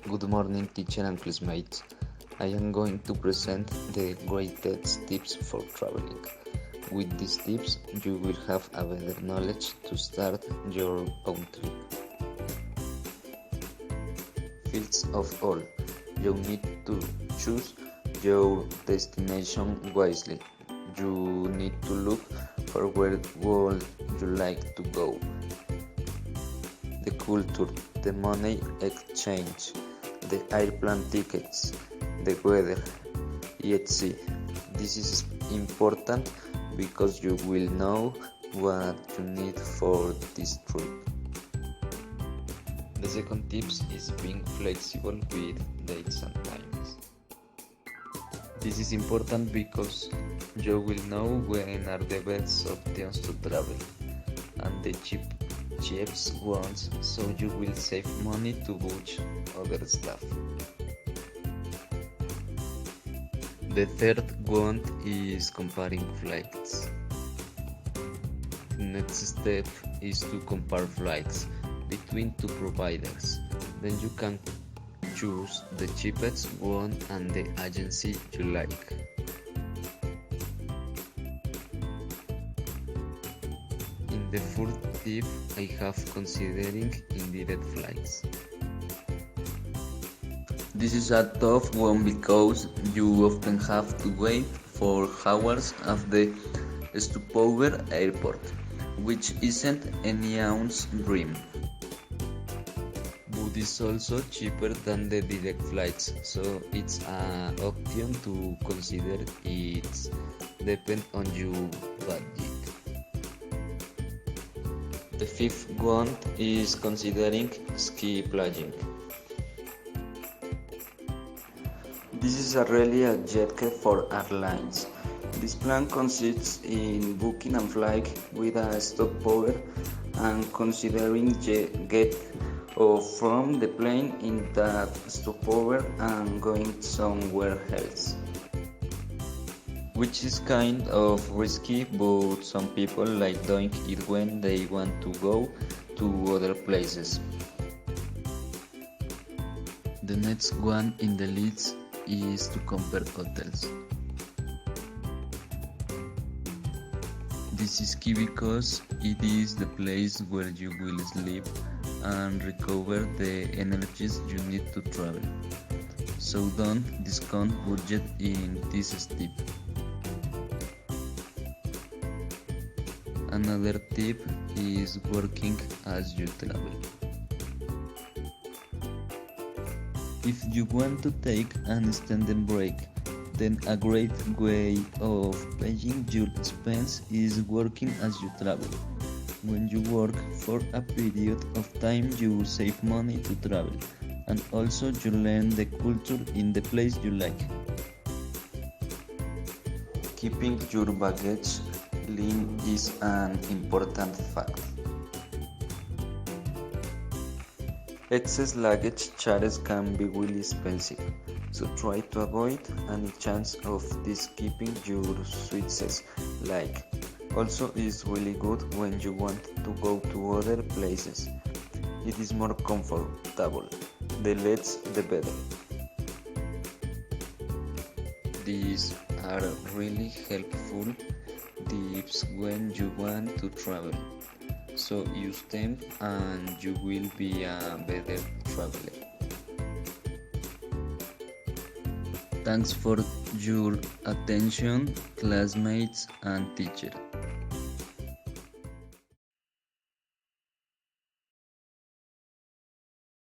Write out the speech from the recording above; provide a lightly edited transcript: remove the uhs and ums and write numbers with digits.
Good morning, teacher and classmates. I am going to present the greatest tips for traveling. With these tips, you will have a better knowledge to start your own trip. First of all, you need to choose your destination wisely. You need to look for where would you like to go. The culture, the money exchange, the airplane tickets, the weather, etc. This is important because you will know what you need for this trip. The second tip is being flexible with dates and times. This is important because you will know when are the best options to travel and the cheapest ones, so you will save money to book other stuff. The third one is comparing flights. The next step is to compare flights between two providers. Then you can choose the cheapest one and the agency you like. In the fourth tip, I have considering indirect flights. This is a tough one because you often have to wait for hours at the stopover airport, which isn't anyone's dream. But it's also cheaper than the direct flights, so it's an option to consider. It depends on your budget. The fifth one is considering ski playing. This is really a jet for airlines. This plan consists in booking a flight with a stopover and considering get off from the plane in that stopover and going somewhere else, which is kind of risky, but some people like doing it when they want to go to other places. The next one in the list is to compare hotels. This is key because it is the place where you will sleep and recover the energies you need to travel. So don't discount budget in this step. Another tip is working as you travel. If you want to take an extended break, then a great way of paying your expense is working as you travel. When you work for a period of time, you save money to travel, and also you learn the culture in the place you like. Keeping your baggage lean is an important fact. Excess luggage charges can be really expensive, so try to avoid any chance of this keeping your suitcase light. Also, it's really good when you want to go to other places. It is more comfortable. The less the better. These are really helpful tips when you want to travel. So use them and you will be a better traveler. Thanks for your attention, classmates and teacher.